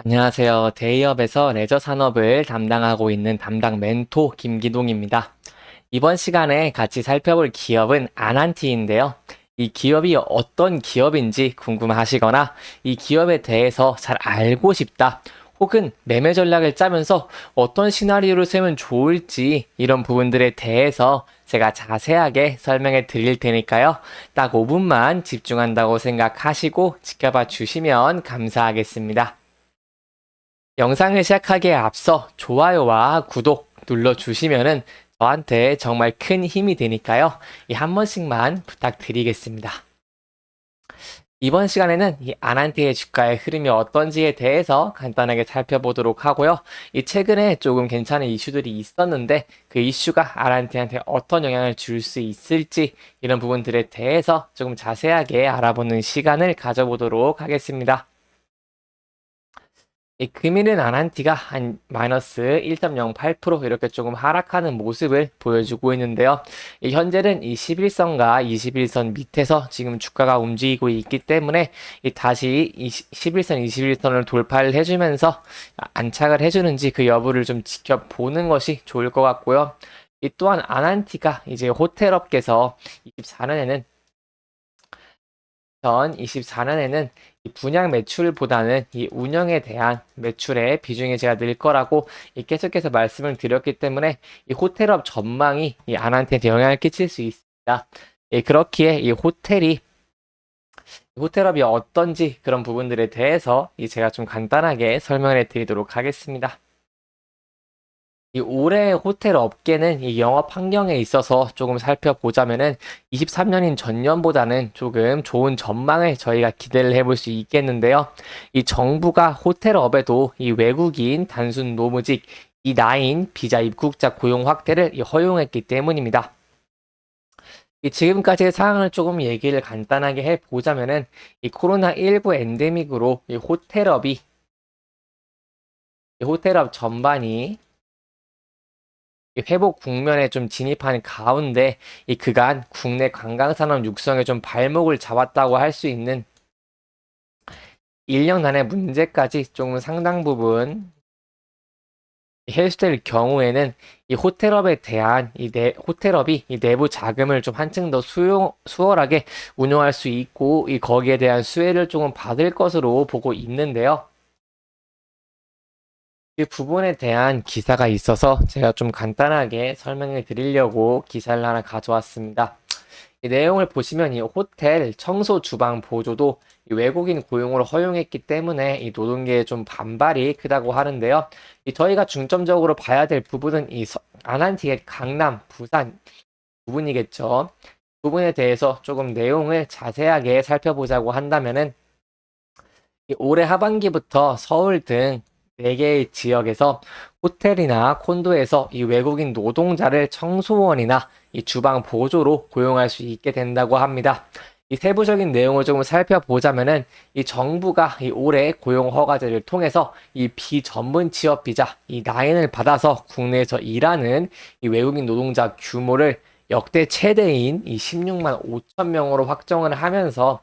안녕하세요. 데이업에서 레저 산업을 담당하고 있는 담당 멘토 김기동입니다. 이번 시간에 같이 살펴볼 기업은 아난티인데요. 이 기업이 어떤 기업인지 궁금하시거나 이 기업에 대해서 잘 알고 싶다. 혹은 매매 전략을 짜면서 어떤 시나리오를 세면 좋을지 이런 부분들에 대해서 제가 자세하게 설명해 드릴 테니까요. 딱 5분만 집중한다고 생각하시고 지켜봐 주시면 감사하겠습니다. 영상을 시작하기에 앞서 좋아요와 구독 눌러주시면은 저한테 정말 큰 힘이 되니까요. 이 한 번씩만 부탁드리겠습니다. 이번 시간에는 이 아난테의 주가의 흐름이 어떤지에 대해서 간단하게 살펴보도록 하고요. 이 최근에 조금 괜찮은 이슈들이 있었는데 그 이슈가 아난테한테 어떤 영향을 줄 수 있을지 이런 부분들에 대해서 조금 자세하게 알아보는 시간을 가져보도록 하겠습니다. 이 금일은 아난티가 한 마이너스 1.08% 이렇게 조금 하락하는 모습을 보여주고 있는데요. 이 현재는 이 11선과 21선 밑에서 지금 주가가 움직이고 있기 때문에 다시 이 11선, 21선을 돌파를 해주면서 안착을 해주는지 그 여부를 좀 지켜보는 것이 좋을 것 같고요. 이 또한 아난티가 이제 호텔업계에서 24년에는 전 24년에는 이 분양 매출보다는 이 운영에 대한 매출의 비중이 제가 늘 거라고 계속해서 말씀을 드렸기 때문에 이 호텔업 전망이 이 안한테 영향을 끼칠 수 있습니다. 그렇기에 이 호텔업이 어떤지 그런 부분들에 대해서 제가 좀 간단하게 설명해 드리도록 하겠습니다. 이 올해 호텔 업계는 이 영업 환경에 있어서 조금 살펴보자면은 23년인 전년보다는 조금 좋은 전망을 저희가 기대를 해볼 수 있겠는데요. 이 정부가 호텔업에도 이 외국인 단순 노무직 E9 비자 입국자 고용 확대를 허용했기 때문입니다. 이 지금까지의 상황을 조금 얘기를 간단하게 해보자면은 이 코로나19 엔데믹으로 이 호텔업 전반이 회복 국면에 좀 진입하는 가운데 이 그간 국내 관광산업 육성에 좀 발목을 잡았다고 할 수 있는 1년간의 문제까지 조금 상당 부분 해소될 경우에는 이 호텔업에 대한 호텔업이 이 내부 자금을 좀 한층 더 수월하게 운용할 수 있고 이 거기에 대한 수혜를 조금 받을 것으로 보고 있는데요. 이 부분에 대한 기사가 있어서 제가 좀 간단하게 설명해 드리려고 기사를 하나 가져왔습니다. 이 내용을 보시면 이 호텔 청소 주방 보조도 이 외국인 고용을 허용했기 때문에 이 노동계에 좀 반발이 크다고 하는데요. 저희가 중점적으로 봐야 될 부분은 아난티의 강남, 부산 부분이겠죠. 부분에 대해서 조금 내용을 자세하게 살펴보자고 한다면은 올해 하반기부터 서울 등 4개의 지역에서 호텔이나 콘도에서 이 외국인 노동자를 청소원이나 이 주방 보조로 고용할 수 있게 된다고 합니다. 이 세부적인 내용을 조금 살펴보자면은 이 정부가 이 올해 고용 허가제를 통해서 이 비전문 취업 비자 이 나인을 받아서 국내에서 일하는 이 외국인 노동자 규모를 역대 최대인 이 16만 5천 명으로 확정을 하면서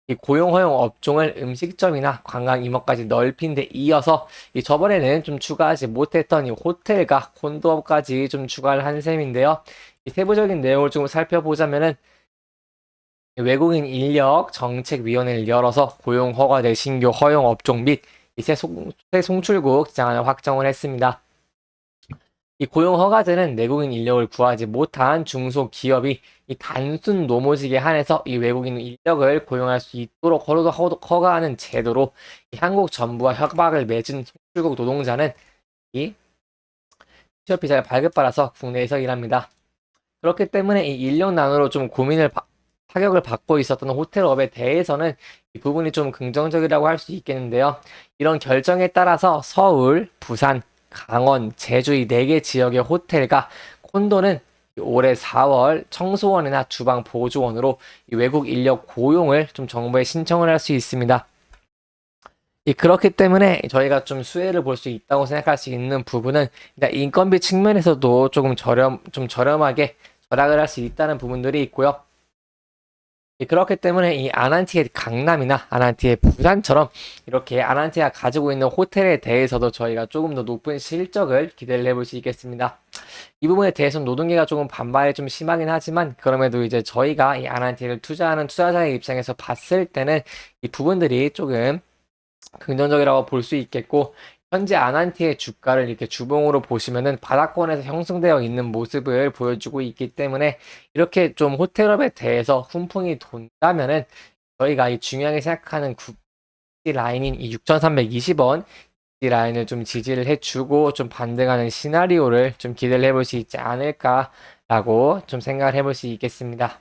이 고용 허용 업종을 음식점이나 관광 임업까지 넓힌 데 이어서 저번에는 좀 추가하지 못했던 이 호텔과 콘도업까지 좀 추가를 한 셈인데요. 이 세부적인 내용을 좀 살펴보자면은 외국인 인력 정책위원회를 열어서 고용 허가제 신규 허용 업종 및 새 송출국 지장을 확정을 했습니다. 이 고용 허가제는 내국인 인력을 구하지 못한 중소기업이 이 단순 노무직에 한해서 이 외국인 인력을 고용할 수 있도록 허가하는 제도로 이 한국 정부와 협약을 맺은 출국 노동자는 이 취업 비자를 발급받아서 국내에서 일합니다. 그렇기 때문에 이 인력난으로 좀 타격을 받고 있었던 호텔업에 대해서는 이 부분이 좀 긍정적이라고 할 수 있겠는데요. 이런 결정에 따라서 서울, 부산, 강원, 제주 이 4개 지역의 호텔과 콘도는 올해 4월 청소원이나 주방 보조원으로 외국 인력 고용을 좀 정부에 신청을 할 수 있습니다. 그렇기 때문에 저희가 좀 수혜를 볼 수 있다고 생각할 수 있는 부분은 일단 인건비 측면에서도 조금 좀 저렴하게 절약을 할 수 있다는 부분들이 있고요. 그렇기 때문에 이 아난티의 강남이나 아난티의 부산처럼 이렇게 아난티가 가지고 있는 호텔에 대해서도 저희가 조금 더 높은 실적을 기대를 해볼 수 있겠습니다. 이 부분에 대해서는 노동계가 조금 반발이 좀 심하긴 하지만 그럼에도 이제 저희가 이 아난티를 투자하는 투자자의 입장에서 봤을 때는 이 부분들이 조금 긍정적이라고 볼 수 있겠고, 현재 아난티의 주가를 이렇게 주봉으로 보시면은 바닥권에서 형성되어 있는 모습을 보여주고 있기 때문에 이렇게 좀 호텔업에 대해서 훈풍이 돈다면은 저희가 이 중요하게 생각하는 라인인 이 6,320원 이 라인을 좀 지지를 해주고 좀 반등하는 시나리오를 좀 기대를 해볼 수 있지 않을까라고 좀 생각을 해볼 수 있겠습니다.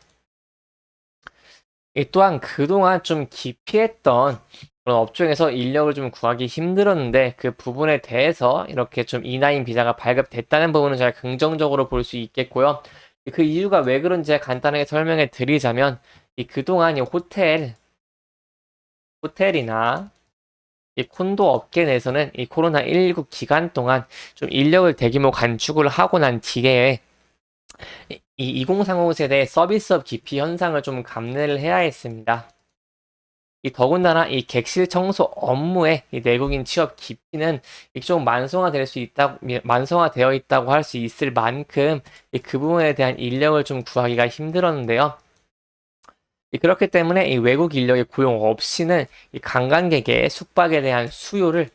이 또한 그동안 좀 기피했던 그런 업종에서 인력을 좀 구하기 힘들었는데 그 부분에 대해서 이렇게 좀 E9 비자가 발급됐다는 부분은 제가 긍정적으로 볼 수 있겠고요. 그 이유가 왜 그런지 제가 간단하게 설명해 드리자면 이 그동안 이 호텔이나 이 콘도 업계 내에서는 이 코로나19 기간 동안 좀 인력을 대규모 감축을 하고 난 뒤에 이 2030 세대의 서비스업 기피 현상을 좀 감내를 해야 했습니다. 이 더군다나 이 객실 청소 업무의 이 내국인 취업 기피는 좀 만성화되어 있다고 할 수 있을 만큼 그 부분에 대한 인력을 좀 구하기가 힘들었는데요. 그렇기 때문에 이 외국 인력의 고용 없이는 이 관광객의 숙박에 대한 수요를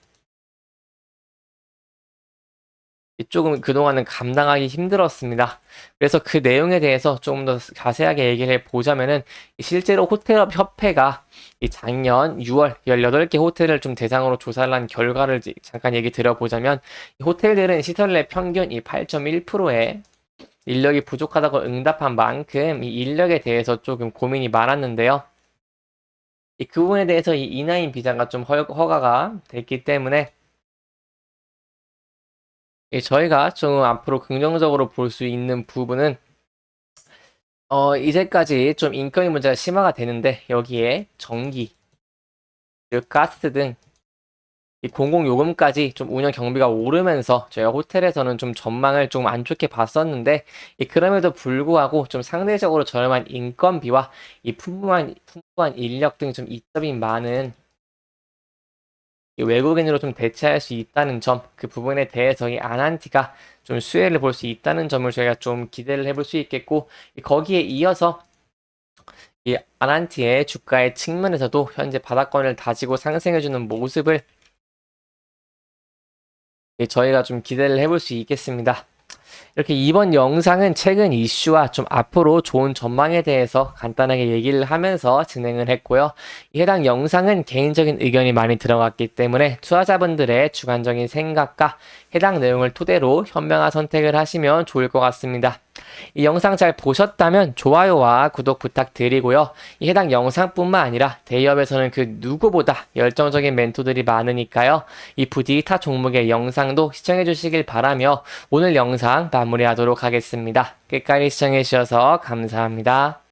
조금 그동안은 감당하기 힘들었습니다. 그래서 그 내용에 대해서 조금 더 자세하게 얘기를 해보자면은 실제로 호텔업 협회가 이 작년 6월 18개 호텔을 좀 대상으로 조사를 한 결과를 잠깐 얘기 드려보자면 이 호텔들은 시설 내 평균 이 8.1%의 인력이 부족하다고 응답한 만큼 이 인력에 대해서 조금 고민이 많았는데요. 그 부분에 대해서 이 E9 비자가 좀 허가가 됐기 때문에 저희가 좀 앞으로 긍정적으로 볼 수 있는 부분은 이제까지 좀 인건비 문제가 심화가 되는데 여기에 전기, 그리고 가스 등 이 공공요금까지 좀 운영 경비가 오르면서 저희가 호텔에서는 좀 전망을 좀 안 좋게 봤었는데 그럼에도 불구하고 좀 상대적으로 저렴한 인건비와 이 풍부한 인력 등 좀 이점이 많은 이 외국인으로 좀 대체할 수 있다는 점, 그 부분에 대해서 이 아난티가 좀 수혜를 볼 수 있다는 점을 저희가 좀 기대를 해볼 수 있겠고, 거기에 이어서 이 아난티의 주가의 측면에서도 현재 바닥권을 다지고 상승해주는 모습을 저희가 좀 기대를 해볼 수 있겠습니다. 이렇게 이번 영상은 최근 이슈와 좀 앞으로 좋은 전망에 대해서 간단하게 얘기를 하면서 진행을 했고요. 해당 영상은 개인적인 의견이 많이 들어갔기 때문에 투자자분들의 주관적인 생각과 해당 내용을 토대로 현명한 선택을 하시면 좋을 것 같습니다. 이 영상 잘 보셨다면 좋아요와 구독 부탁드리고요. 이 해당 영상뿐만 아니라 대기업에서는 그 누구보다 열정적인 멘토들이 많으니까요. 이 부디 타 종목의 영상도 시청해 주시길 바라며 오늘 영상 마무리하도록 하겠습니다. 끝까지 시청해 주셔서 감사합니다.